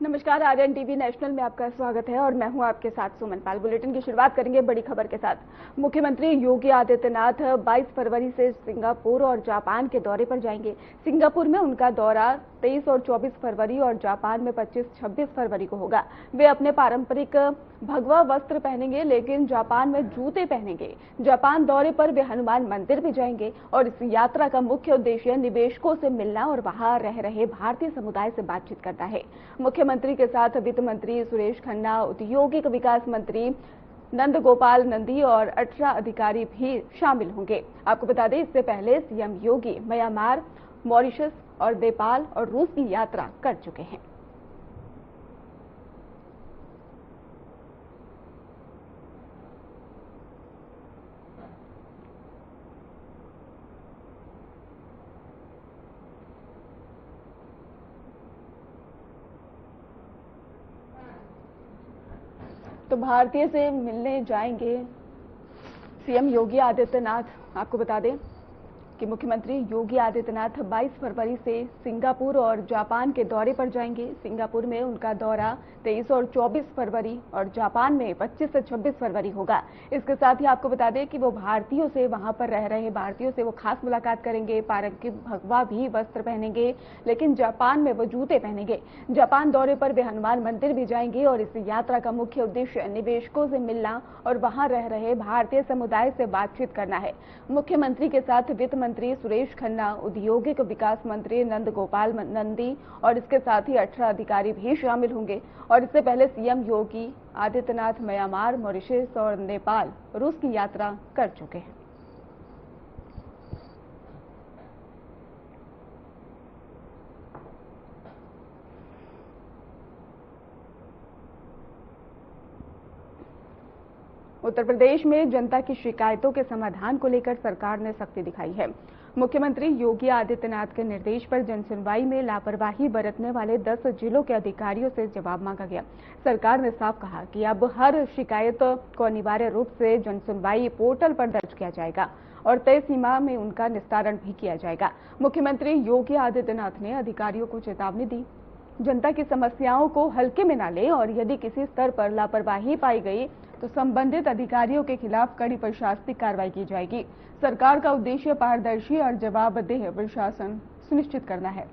नमस्कार, Aryan TV national में आपका स्वागत है और मैं हूं आपके साथ सुमन पाल। बुलेटिन की शुरुआत करेंगे बड़ी खबर के साथ। मुख्यमंत्री योगी आदित्यनाथ 22 फरवरी से सिंगापुर और जापान के दौरे पर जाएंगे। सिंगापुर में उनका दौरा 23 और 24 फरवरी और जापान में 25-26 फरवरी को होगा। वे अपने पारंपरिक भगवा वस्त्र पहनेंगे, लेकिन जापान में जूते पहनेंगे। जापान दौरे पर वे हनुमान मंदिर भी जाएंगे और इस यात्रा का मुख्य उद्देश्य निवेशकों से मिलना और वहां रह रहे भारतीय समुदाय से बातचीत करना है। मुख्यमंत्री के साथ वित्त मंत्री सुरेश खन्ना, औद्योगिक विकास मंत्री नंद गोपाल नंदी और 18 अधिकारी भी शामिल होंगे। आपको बता दें, इससे पहले सीएम योगी म्यांमार, मॉरिशस और नेपाल और रूस की यात्रा कर चुके हैं। तो भारतीय से मिलने जाएंगे सीएम योगी आदित्यनाथ। आपको बता दें कि मुख्यमंत्री योगी आदित्यनाथ 22 फरवरी से सिंगापुर और जापान के दौरे पर जाएंगे। सिंगापुर में उनका दौरा 23 और 24 फरवरी और जापान में 25 से 26 फरवरी होगा। इसके साथ ही आपको बता दें कि वो भारतीयों से, वहां पर रह रहे भारतीयों से वो खास मुलाकात करेंगे। पारंपरिक भगवा भी वस्त्र पहनेंगे, लेकिन जापान में वो जूते पहनेंगे। जापान दौरे पर वे हनुमान मंदिर भी जाएंगे और इस यात्रा का मुख्य उद्देश्य निवेशकों से मिलना और वहां रह रहे भारतीय समुदाय से बातचीत करना है। मुख्यमंत्री के साथ वित्त मंत्री सुरेश खन्ना, औद्योगिक विकास मंत्री नंद गोपाल नंदी और इसके साथ ही 18 अधिकारी भी शामिल होंगे। और इससे पहले CM Yogi Adityanath Myanmar, Mauritius और नेपाल, रूस की यात्रा कर चुके हैं। उत्तर प्रदेश में जनता की शिकायतों के समाधान को लेकर सरकार ने सख्ती दिखाई है। मुख्यमंत्री योगी आदित्यनाथ के निर्देश पर जनसुनवाई में लापरवाही बरतने वाले 10 जिलों के अधिकारियों से जवाब मांगा गया। सरकार ने साफ कहा कि अब हर शिकायत को अनिवार्य रूप से जनसुनवाई पोर्टल पर दर्ज किया जाएगा और तय सीमा में उनका निस्तारण भी किया जाएगा। मुख्यमंत्री योगी आदित्यनाथ ने अधिकारियों को चेतावनी दी, जनता की समस्याओं को हल्के में न ले और यदि किसी स्तर पर लापरवाही पाई गई तो संबंधित अधिकारियों के खिलाफ कड़ी प्रशासनिक कार्रवाई की जाएगी। सरकार का उद्देश्य पारदर्शी और जवाबदेह प्रशासन सुनिश्चित करना है।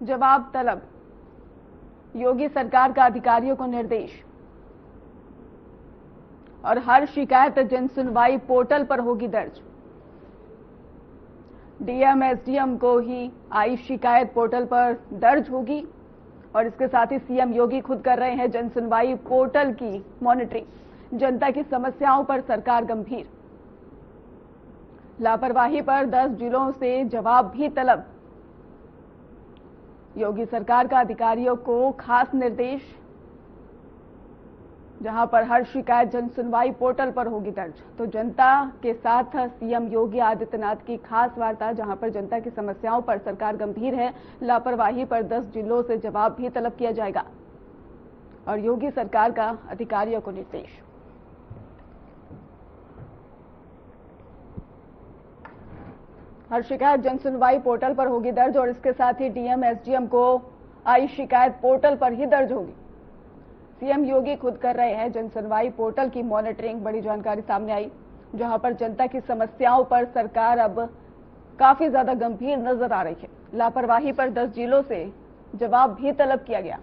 जवाब तलब, योगी सरकार का अधिकारियों को निर्देश। और हर शिकायत जनसुनवाई पोर्टल पर होगी दर्ज। डीएम एसडीएम को ही आई शिकायत पोर्टल पर दर्ज होगी और इसके साथ ही सीएम योगी खुद कर रहे हैं जनसुनवाई पोर्टल की मॉनिटरिंग। जनता की समस्याओं पर सरकार गंभीर, लापरवाही पर 10 जिलों से जवाब भी तलब। योगी सरकार का अधिकारियों को खास निर्देश, जहां पर हर शिकायत जनसुनवाई पोर्टल पर होगी दर्ज। तो जनता के साथ सीएम योगी आदित्यनाथ की खास वार्ता, जहां पर जनता की समस्याओं पर सरकार गंभीर है, लापरवाही पर 10 जिलों से जवाब भी तलब किया जाएगा और योगी सरकार का अधिकारियों को निर्देश। हर शिकायत जनसुनवाई पोर्टल पर होगी दर्ज और इसके साथ ही डीएम एसडीएम को आई शिकायत पोर्टल पर ही दर्ज होगी। सीएम योगी खुद कर रहे हैं जनसुनवाई पोर्टल की मॉनिटरिंग। बड़ी जानकारी सामने आई, जहां पर जनता की समस्याओं पर सरकार अब काफी ज्यादा गंभीर नजर आ रही है। लापरवाही पर 10 जिलों से जवाब भी तलब किया गया।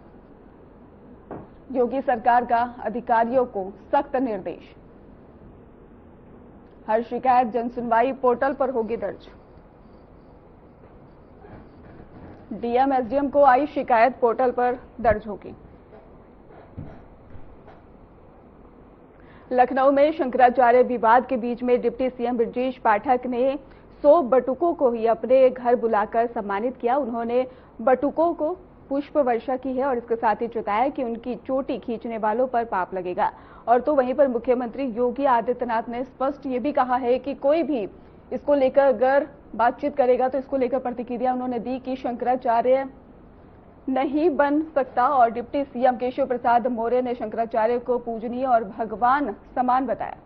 योगी सरकार का अधिकारियों को सख्त निर्देश, हर शिकायत जनसुनवाई पोर्टल पर होगी दर्ज। डीएम एसडीएम को आई शिकायत पोर्टल पर दर्ज होगी। लखनऊ में शंकराचार्य विवाद के बीच में डिप्टी सीएम ब्रजेश पाठक ने 100 बटुकों को ही अपने घर बुलाकर सम्मानित किया। उन्होंने बटुकों को पुष्प वर्षा की है और इसके साथ ही चेताया कि उनकी चोटी खींचने वालों पर पाप लगेगा। और तो वहीं पर मुख्यमंत्री योगी आदित्यनाथ ने स्पष्ट ये भी कहा है कि कोई भी इसको लेकर अगर बातचीत करेगा तो इसको लेकर प्रतिक्रिया उन्होंने दी कि शंकराचार्य नहीं बन सकता और डिप्टी सीएम केशव प्रसाद मौर्य ने शंकराचार्य को पूजनीय और भगवान समान बताया।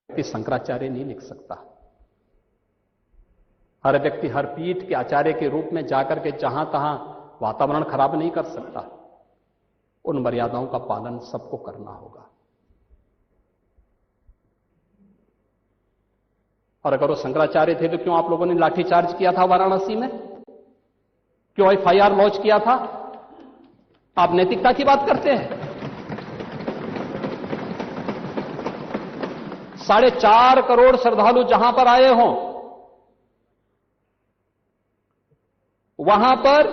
कि शंकराचार्य नहीं लिख सकता। हर व्यक्ति हर पीठ के आचार्य के रूप में जाकर के जहां तहां वातावरण खराब नहीं कर सकता। उन मर्यादाओं का पालन सबको करना होगा। और अगर वो शंकराचार्य थे तो क्यों आप लोगों ने लाठीचार्ज किया था वाराणसी में? क्यों एफआईआर लॉन्च किया था? आप नैतिकता की बात करते हैं। 4.5 करोड़ श्रद्धालु जहां पर आए हों, वहां पर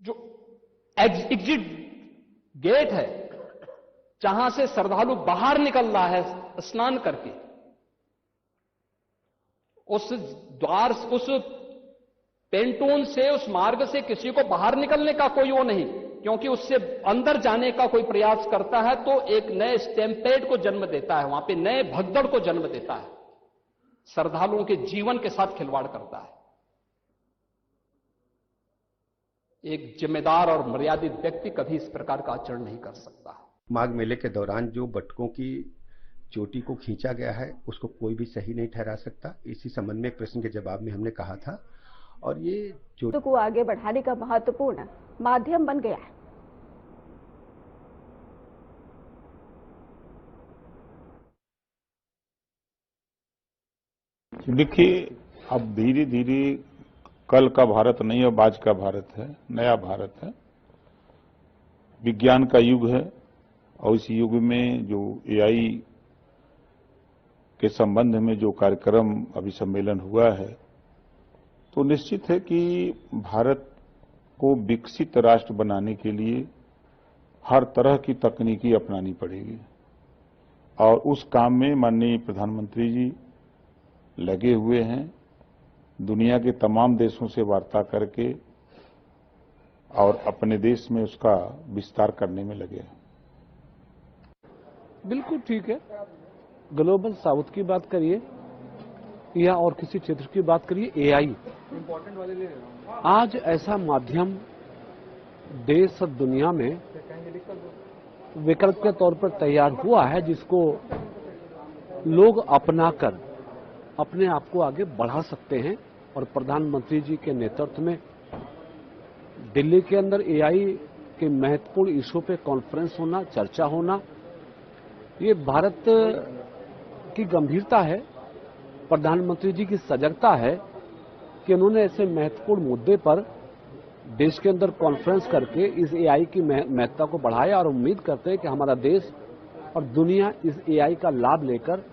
जो एग्जिट गेट है, जहां से श्रद्धालु बाहर निकल रहा है स्नान करके, उस द्वार, उस पेंटून से, उस मार्ग से किसी को बाहर निकलने का कोई वो नहीं, क्योंकि उससे अंदर जाने का कोई प्रयास करता है तो एक नए स्टैम्पेड को जन्म देता है, वहां पे नए भगदड़ को जन्म देता है, श्रद्धालुओं के जीवन के साथ खिलवाड़ करता है। एक जिम्मेदार और मर्यादित व्यक्ति कभी इस प्रकार का आचरण नहीं कर सकता। माघ मेले के दौरान जो बटुकों की चोटी को खींचा गया है उसको कोई भी सही नहीं ठहरा सकता। इसी संबंध में एक प्रश्न के जवाब में हमने कहा था, और ये चोटी को आगे बढ़ाने का महत्वपूर्ण माध्यम बन गया है। देखिए, अब धीरे धीरे कल का भारत नहीं, अब आज का भारत है, नया भारत है, विज्ञान का युग है। और इस युग में जो एआई के संबंध में जो कार्यक्रम अभी सम्मेलन हुआ है, तो निश्चित है कि भारत को विकसित राष्ट्र बनाने के लिए हर तरह की तकनीकी अपनानी पड़ेगी। और उस काम में माननीय प्रधानमंत्री जी लगे हुए हैं। दुनिया के तमाम देशों से वार्ता करके और अपने देश में उसका विस्तार करने में लगे हैं। बिल्कुल ठीक है। ग्लोबल साउथ की बात करिए या और किसी क्षेत्र की बात करिए, एआई आज ऐसा माध्यम देश और दुनिया में विकल्प के तौर पर तैयार हुआ है, जिसको लोग अपनाकर अपने आप को आगे बढ़ा सकते हैं। और प्रधानमंत्री जी के नेतृत्व में दिल्ली के अंदर एआई के महत्वपूर्ण इशू पे कॉन्फ्रेंस होना, चर्चा होना, ये भारत की गंभीरता है, प्रधानमंत्री जी की सजगता है कि उन्होंने ऐसे महत्वपूर्ण मुद्दे पर देश के अंदर कॉन्फ्रेंस करके इस एआई की महत्ता को बढ़ाया। और उम्मीद करते हैं कि हमारा देश और दुनिया इस एआई का लाभ लेकर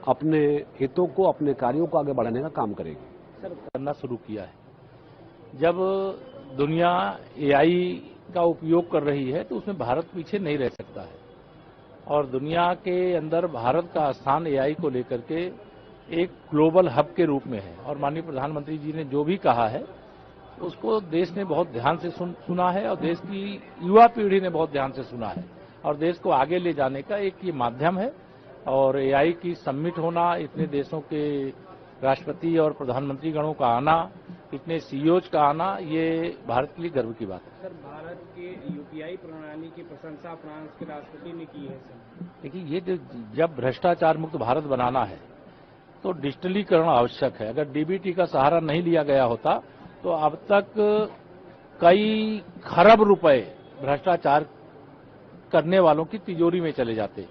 अपने हितों को, अपने कार्यों को आगे बढ़ाने का काम करेगी। सर, करना शुरू किया है। जब दुनिया एआई का उपयोग कर रही है तो उसमें भारत पीछे नहीं रह सकता है। और दुनिया के अंदर भारत का स्थान एआई को लेकर के एक ग्लोबल हब के रूप में है। और माननीय प्रधानमंत्री जी ने जो भी कहा है उसको देश ने बहुत ध्यान से सुना है, और देश की युवा पीढ़ी ने बहुत ध्यान से सुना है, और देश को आगे ले जाने का एक ये माध्यम है। और एआई की समिट होना, इतने देशों के राष्ट्रपति और प्रधानमंत्री गणों का आना, इतने सीईओज का आना, ये भारत के लिए गर्व की बात है। सर, भारत के यूपीआई प्रणाली की प्रशंसा फ्रांस के राष्ट्रपति ने की है। सर, देखिए, ये जब भ्रष्टाचार मुक्त भारत बनाना है तो डिजिटलीकरण आवश्यक है। अगर डीबीटी का सहारा नहीं लिया गया होता तो अब तक कई खरब रुपए भ्रष्टाचार करने वालों की तिजोरी में चले जाते।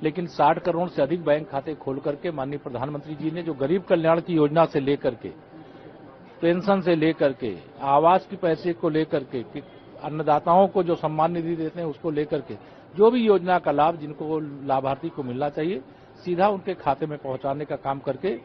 लेकिन 60 करोड़ से अधिक बैंक खाते खोल करके माननीय प्रधानमंत्री जी ने जो गरीब कल्याण की योजना से लेकर के, पेंशन से लेकर के, आवास के पैसे को लेकर के, अन्नदाताओं को जो सम्मान निधि देते हैं उसको लेकर के, जो भी योजना का लाभ जिनको लाभार्थी को मिलना चाहिए सीधा उनके खाते में पहुंचाने का काम करके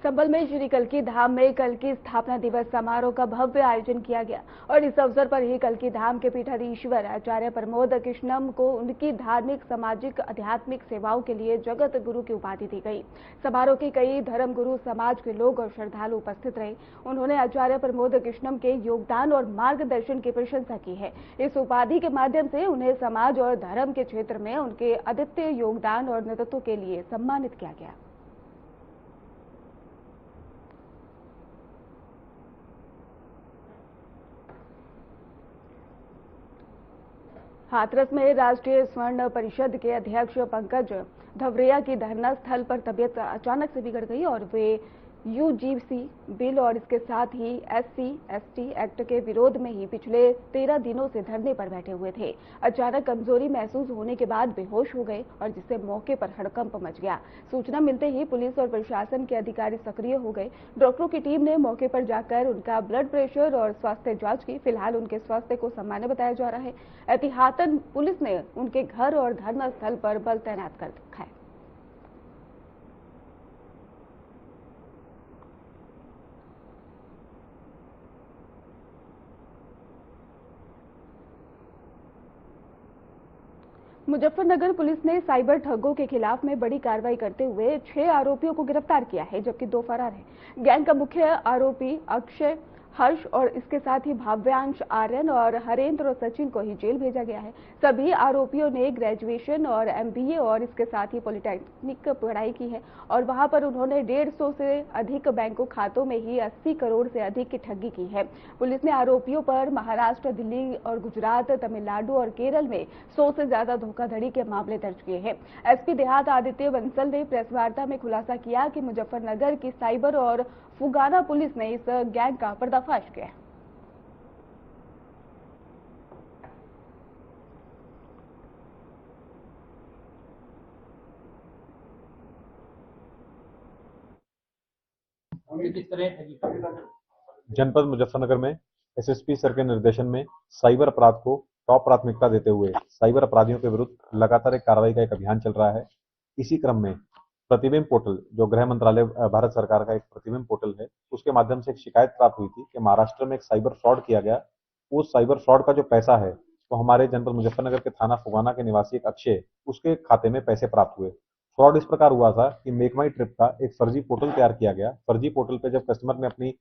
संभल में श्री कल्की धाम में कल्की स्थापना दिवस समारोह का भव्य आयोजन किया गया और इस अवसर पर ही कल्की धाम के पीठाधीश्वर आचार्य प्रमोद कृष्णम को उनकी धार्मिक, सामाजिक, आध्यात्मिक सेवाओं के लिए जगत गुरु की उपाधि दी गई। समारोह के कई धर्म गुरु, समाज के लोग और श्रद्धालु उपस्थित रहे। उन्होंने आचार्य प्रमोद कृष्णम के योगदान और मार्गदर्शन की प्रशंसा की है। इस उपाधि के माध्यम से उन्हें समाज और धर्म के क्षेत्र में उनके अद्वितीय योगदान और नेतृत्व के लिए सम्मानित किया गया। हाथरस में राष्ट्रीय स्वर्ण परिषद के अध्यक्ष पंकज धवरिया की धरना स्थल पर तबीयत अचानक से बिगड़ गई और वे यूजीसी बिल और इसके साथ ही SC/ST एक्ट के विरोध में ही पिछले 13 दिनों से धरने पर बैठे हुए थे। अचानक कमजोरी महसूस होने के बाद बेहोश हो गए और जिससे मौके पर हड़कंप मच गया। सूचना मिलते ही पुलिस और प्रशासन के अधिकारी सक्रिय हो गए। डॉक्टरों की टीम ने मौके पर जाकर उनका ब्लड प्रेशर और स्वास्थ्य जांच की। फिलहाल उनके स्वास्थ्य को सामान्य बताया जा रहा है। एहतियातन पुलिस ने उनके घर और धरना स्थल पर बल तैनात कर रखा है। मुजफ्फरनगर पुलिस ने साइबर ठगों के खिलाफ में बड़ी कार्रवाई करते हुए 6 आरोपियों को गिरफ्तार किया है, जबकि 2 फरार हैं। गैंग का मुख्य आरोपी अक्षय, हर्ष और इसके साथ ही भाव्यांश, आर्यन और हरेंद्र और सचिन को ही जेल भेजा गया है। सभी आरोपियों ने ग्रेजुएशन और MBA और इसके साथ ही पॉलिटेक्निक पढ़ाई की है और वहां पर उन्होंने 150 से अधिक बैंकों खातों में ही 80 करोड़ से अधिक की ठगी की है। पुलिस ने आरोपियों पर महाराष्ट्र, दिल्ली और गुजरात, तमिलनाडु और केरल में 100 से ज्यादा धोखाधड़ी के मामले दर्ज किए हैं। SP देहात आदित्य बंसल ने प्रेस वार्ता में खुलासा किया कि मुजफ्फरनगर की साइबर और फुगाना पुलिस ने इस गैंग का पर्दाफाश किया। जनपद मुजफ्फरनगर में SSP सर के निर्देशन में साइबर अपराध को टॉप प्राथमिकता देते हुए साइबर अपराधियों के विरुद्ध लगातार एक कार्रवाई का एक अभियान चल रहा है। इसी क्रम में प्रतिबिंब पोर्टल, जो गृह मंत्रालय भारत सरकार का एक प्रतिबिंब पोर्टल है, उसके माध्यम से एक शिकायत प्राप्त हुई थी कि महाराष्ट्र में एक साइबर फ्रॉड किया गया। उस साइबर फ्रॉड का जो पैसा है वो हमारे जनपद मुजफ्फरनगर के थाना फुगाना के निवासी एक अक्षय, उसके खाते में पैसे प्राप्त हुए। फ्रॉड इस प्रकार हुआ था कि मेक माई ट्रिप का एक फर्जी पोर्टल तैयार किया गया। फर्जी पोर्टल पे जब कस्टमर ने अपनी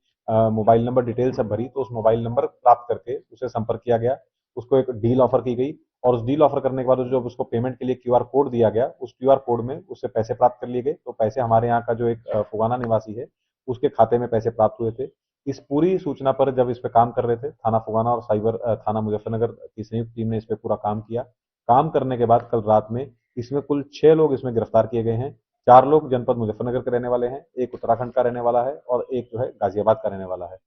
मोबाइल नंबर डिटेल सब भरी तो उस मोबाइल नंबर प्राप्त करके उसे संपर्क किया गया। उसको एक डील ऑफर की गई और उस डील ऑफर करने के बाद जो उसको पेमेंट के लिए QR कोड दिया गया, उस QR कोड में उससे पैसे प्राप्त कर लिए गए। तो पैसे हमारे यहाँ का जो एक फुगाना निवासी है उसके खाते में पैसे प्राप्त हुए थे। इस पूरी सूचना पर जब इस पे काम कर रहे थे थाना फुगाना और साइबर थाना मुजफ्फरनगर की संयुक्त टीम ने इस पे पूरा काम किया। काम करने के बाद कल रात में इसमें कुल 6 लोग इसमें गिरफ्तार किए गए हैं। 4 लोग जनपद मुजफ्फरनगर के रहने वाले हैं, एक उत्तराखंड का रहने वाला है और एक जो है गाजियाबाद का रहने वाला है।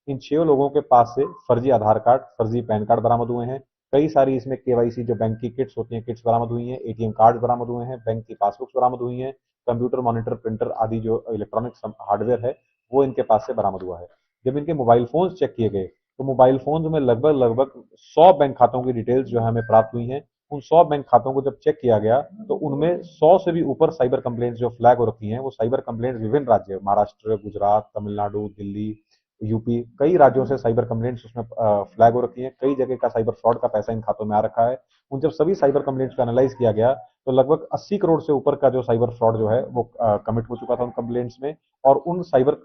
इन 6 लोगों के पास से फर्जी आधार कार्ड, फर्जी पैन कार्ड बरामद हुए हैं। कई सारी इसमें KYC जो बैंक की किट्स होती हैं, किट्स बरामद हुई हैं। ATM कार्ड बरामद हुए हैं, बैंक की पासबुक्स बरामद हुई हैं, कंप्यूटर मॉनिटर, प्रिंटर आदि जो इलेक्ट्रॉनिक हार्डवेयर है वो इनके पास से बरामद हुआ है। जब इनके मोबाइल फोन्स चेक किए गए तो मोबाइल फोन्स में लगभग 100 बैंक खातों की डिटेल्स जो है हमें प्राप्त हुई हैं। उन 100 बैंक खातों को जब चेक किया गया तो उनमें 100 से भी ऊपर साइबर कंप्लेंट्स जो फ्लैग हो रखी हैं, वो साइबर कंप्लेंट्स विभिन्न राज्य, महाराष्ट्र, गुजरात, तमिलनाडु, दिल्ली, UP, कई राज्यों से साइबर कंप्लेंट्स उसमें फ्लैग हो रखी हैं। कई जगह का साइबर फ्रॉड का पैसा इन खातों में आ रखा है। उन जब सभी साइबर कंप्लेंट्स को एनालाइज किया गया तो लगभग 80 करोड़ से ऊपर का जो साइबर फ्रॉड जो है वो कमिट हो चुका था उन कंप्लेंट्स में। और उन साइबर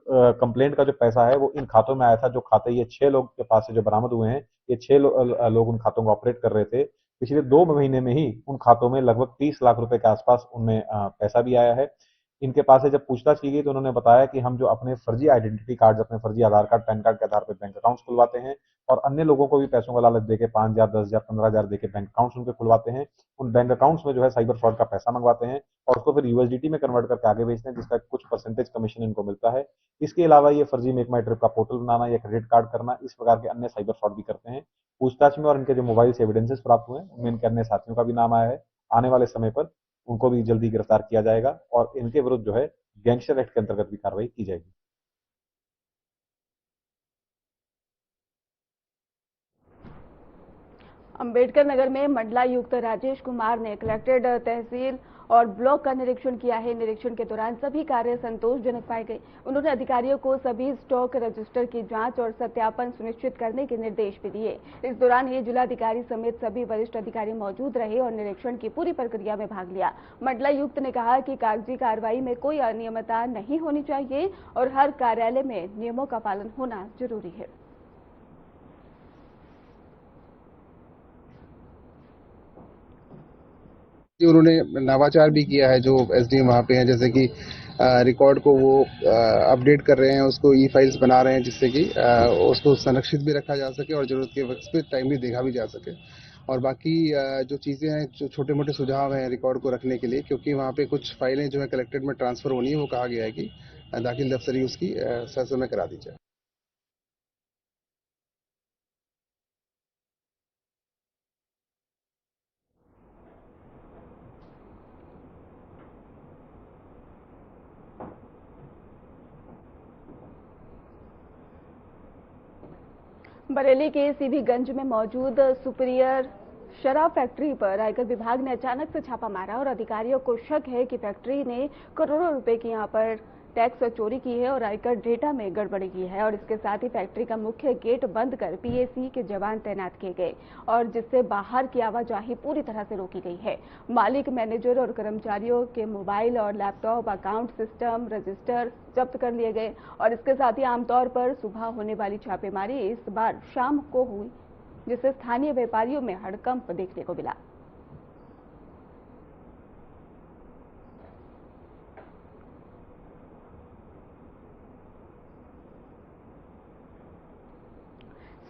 कंप्लेंट का जो पैसा है वो इन खातों में आया था। जो खाते ये 6 लोग के पास से जो बरामद हुए हैं, ये 6 लोग उन खातों को ऑपरेट कर रहे थे। पिछले 2 महीने में ही उन खातों में लगभग 30 लाख रुपए के आसपास उनमें पैसा भी आया है। इनके पास से जब पूछताछ की गई तो उन्होंने बताया कि हम जो अपने फर्जी आइडेंटिटी कार्ड, अपने फर्जी आधार कार्ड, पैन कार्ड के आधार पर बैंक अकाउंट्स खुलवाते हैं और अन्य लोगों को भी पैसों का लालच देके 5,000, 10,000, 15,000 देके बैंक अकाउंट्स उनके खुलवाते हैं। उन बैंक अकाउंट्स में जो है साइबर फ्रॉड का पैसा मंगवाते हैं और उसको फिर USDT में कन्वर्ट करके आगे बेचते हैं, जिसका कुछ परसेंटेज कमीशन इनको मिलता है। इसके अलावा ये फर्जी मेक माई ट्रिप का पोर्टल बनाना या क्रेडिट कार्ड करना, इस प्रकार के अन्य साइबर फ्रॉड भी करते हैं। पूछताछ में और इनके जो मोबाइल से एविडेंसेस प्राप्त हुए हैं उनमें इनके अन्य साथियों का भी नाम आया है। आने वाले समय पर उनको भी जल्दी गिरफ्तार किया जाएगा और इनके विरुद्ध जो है गैंगस्टर एक्ट के अंतर्गत भी कार्रवाई की जाएगी। अंबेडकर नगर में मंडलायुक्त राजेश कुमार ने कलेक्ट्रेट, तहसील और ब्लॉक का निरीक्षण किया है। निरीक्षण के दौरान सभी कार्य संतोषजनक पाए गए। उन्होंने अधिकारियों को सभी स्टॉक रजिस्टर की जांच और सत्यापन सुनिश्चित करने के निर्देश भी दिए। इस दौरान ही जिलाधिकारी समेत सभी वरिष्ठ अधिकारी मौजूद रहे और निरीक्षण की पूरी प्रक्रिया में भाग लिया। मंडलायुक्त ने कहा कि कागजी कार्रवाई में कोई अनियमितता नहीं होनी चाहिए और हर कार्यालय में नियमों का पालन होना जरूरी है। उन्होंने नवाचार भी किया है, जो एसडीएम वहाँ पे हैं, जैसे कि रिकॉर्ड को वो अपडेट कर रहे हैं, उसको ई फाइल्स बना रहे हैं, जिससे कि उसको संरक्षित भी रखा जा सके और जरूरत के वक्त पे टाइमली देखा भी जा सके। और बाकी जो चीज़ें हैं, जो छोटे मोटे सुझाव हैं रिकॉर्ड को रखने के लिए, क्योंकि वहाँ पे कुछ फाइलें जो है कलेक्टेड में ट्रांसफर होनी है, वो कहा गया है कि दाखिल दफ्तरी उसकी समय करा दी जाए। बरेली के सीबीगंज में मौजूद सुपीरियर शराब फैक्ट्री पर आयकर विभाग ने अचानक से छापा मारा और अधिकारियों को शक है कि फैक्ट्री ने करोड़ों रुपए की यहां पर टैक्स चोरी की है और आयकर डेटा में गड़बड़ी की है। और इसके साथ ही फैक्ट्री का मुख्य गेट बंद कर पीएसी के जवान तैनात किए गए और जिससे बाहर की आवाजाही पूरी तरह से रोकी गई है। मालिक, मैनेजर और कर्मचारियों के मोबाइल और लैपटॉप, अकाउंट सिस्टम, रजिस्टर जब्त कर लिए गए। और इसके साथ ही आमतौर पर सुबह होने वाली छापेमारी इस बार शाम को हुई, जिससे स्थानीय व्यापारियों में हड़कंप देखने को मिला।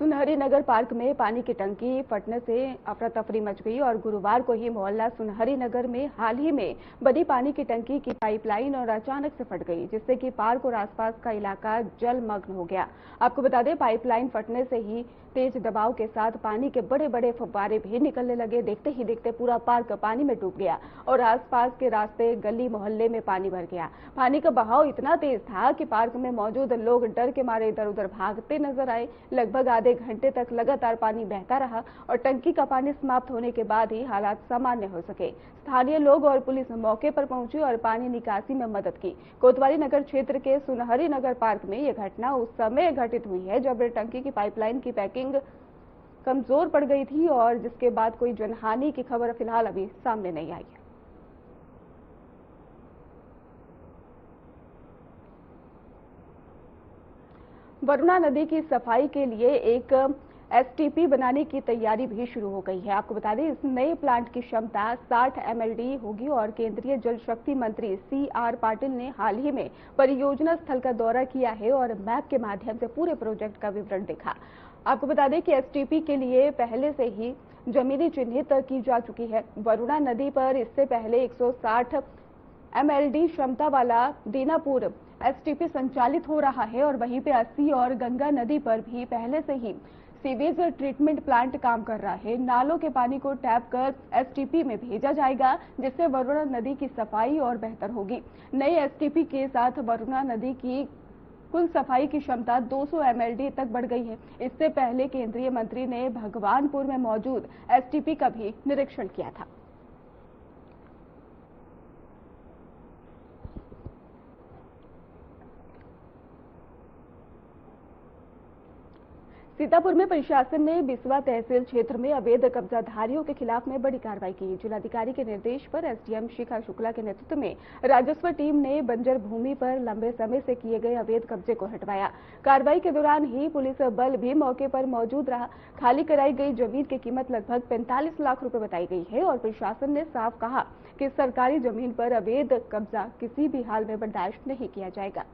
सुनहरी नगर पार्क में पानी की टंकी फटने से अफरा तफरी मच गई और गुरुवार को ही मोहल्ला सुनहरी नगर में हाल ही में बनी पानी की टंकी की पाइपलाइन और अचानक से फट गई, जिससे कि पार्क और आसपास का इलाका जलमग्न हो गया। आपको बता दें, पाइपलाइन फटने से ही तेज दबाव के साथ पानी के बड़े बड़े फव्वारे भी निकलने लगे। देखते ही देखते पूरा पार्क पानी में डूब गया और आसपास के रास्ते, गली मोहल्ले में पानी भर गया। पानी का बहाव इतना तेज था कि पार्क में मौजूद लोग डर के मारे इधर उधर भागते नजर आए। लगभग आधे घंटे तक लगातार पानी बहता रहा और टंकी का पानी समाप्त होने के बाद ही हालात सामान्य हो सके। स्थानीय लोग और पुलिस मौके पर पहुंची और पानी निकासी में मदद की। कोतवाली नगर क्षेत्र के सुनहरी नगर पार्क में यह घटना उस समय घटित हुई है जब टंकी की पाइपलाइन की पैकिंग कमजोर पड़ गई थी और जिसके बाद कोई जनहानि की खबर फिलहाल अभी सामने नहीं आई है। वरुणा नदी की सफाई के लिए एक एसटीपी बनाने की तैयारी भी शुरू हो गई है। आपको बता दें, इस नए प्लांट की क्षमता 60 एमएलडी होगी और केंद्रीय जल शक्ति मंत्री सीआर पाटिल ने हाल ही में परियोजना स्थल का दौरा किया है और मैप के माध्यम से पूरे प्रोजेक्ट का विवरण देखा। आपको बता दें कि एसटीपी के लिए पहले से ही जमीनी चिन्हित की जा चुकी है। वरुणा नदी पर इससे पहले 160 एमएलडी क्षमता वाला दीनापुर एसटीपी संचालित हो रहा है और वहीं पे 80 और गंगा नदी पर भी पहले से ही सीवेज ट्रीटमेंट प्लांट काम कर रहा है। नालों के पानी को टैप कर एसटीपी में भेजा जाएगा, जिससे वरुणा नदी की सफाई और बेहतर होगी। नए एसटीपी के साथ वरुणा नदी की कुल सफाई की क्षमता 200 एमएलडी तक बढ़ गई है। इससे पहले केंद्रीय मंत्री ने भगवानपुर में मौजूद एसटीपी का भी निरीक्षण किया था। सीतापुर में प्रशासन ने बिस्वा तहसील क्षेत्र में अवैध कब्जाधारियों के खिलाफ में बड़ी कार्रवाई की। जिलाधिकारी के निर्देश पर एसडीएम शिखा शुक्ला के नेतृत्व में राजस्व टीम ने बंजर भूमि पर लंबे समय से किए गए अवैध कब्जे को हटवाया। कार्रवाई के दौरान ही पुलिस बल भी मौके पर मौजूद रहा। खाली कराई गई जमीन की कीमत लगभग 45 लाख रुपए बताई गई है और प्रशासन ने साफ कहा कि सरकारी जमीन पर अवैध कब्जा किसी भी हाल में बर्दाश्त नहीं किया जाएगा।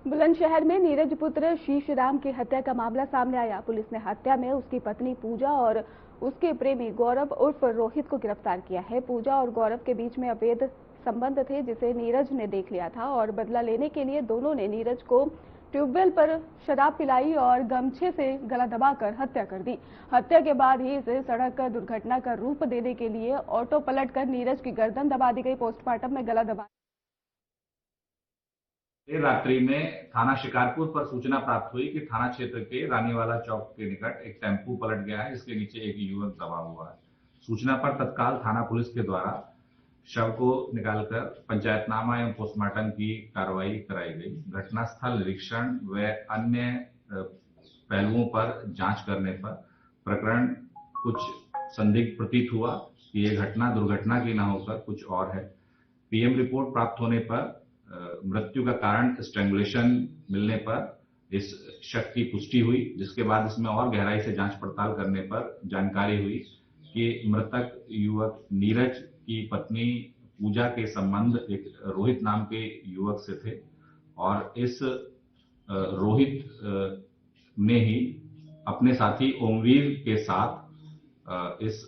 बुलंदशहर में नीरज पुत्र शीशराम की हत्या का मामला सामने आया। पुलिस ने हत्या में उसकी पत्नी पूजा और उसके प्रेमी गौरव उर्फ रोहित को गिरफ्तार किया है। पूजा और गौरव के बीच में अवैध संबंध थे, जिसे नीरज ने देख लिया था और बदला लेने के लिए दोनों ने नीरज को ट्यूबवेल पर शराब पिलाई और गमछे से गला दबाकर हत्या कर दी। हत्या के बाद ही इसे सड़क दुर्घटना का रूप देने के लिए ऑटो पलट कर नीरज की गर्दन दबा दी गई। पोस्टमार्टम में गला दबा देर रात्रि में थाना शिकारपुर पर सूचना प्राप्त हुई कि थाना क्षेत्र के रानीवाला चौक के निकट एक टेम्पू पलट गया है, जिसके नीचे एक युवक दबा हुआ है। सूचना पर तत्काल थाना पुलिस के द्वारा शव को निकालकर पंचायतनामा एवं पोस्टमार्टम की कार्रवाई कराई गई। घटनास्थल निरीक्षण व अन्य पहलुओं पर जांच करने पर प्रकरण कुछ संदिग्ध प्रतीत हुआ कि यह घटना दुर्घटना की न होकर कुछ और है। पीएम रिपोर्ट प्राप्त होने पर मृत्यु का कारण स्ट्रैंगुलेशन मिलने पर इस शक की पुष्टि हुई, जिसके बाद इसमें और गहराई से जांच पड़ताल करने पर जानकारी हुई कि मृतक युवक नीरज की पत्नी पूजा के संबंध एक रोहित नाम के युवक से थे और इस रोहित ने ही अपने साथी ओमवीर के साथ इस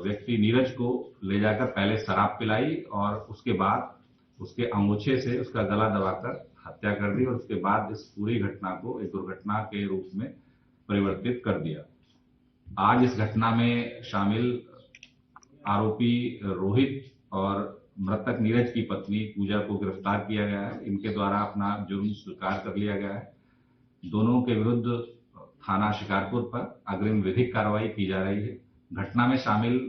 व्यक्ति नीरज को ले जाकर पहले शराब पिलाई और उसके बाद उसके अंगूछे से उसका गला दबाकर हत्या कर दी और उसके बाद इस पूरी घटना को एक दुर्घटना के रूप में परिवर्तित कर दिया। आज इस घटना में शामिल आरोपी रोहित और मृतक नीरज की पत्नी पूजा को गिरफ्तार किया गया है। इनके द्वारा अपना जुर्म स्वीकार कर लिया गया है। दोनों के विरुद्ध थाना शिकारपुर पर अग्रिम विधिक कार्रवाई की जा रही है। घटना में शामिल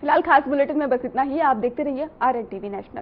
फिलहाल खास बुलेटिन में बस इतना ही। आप देखते रहिए RNTV नेशनल।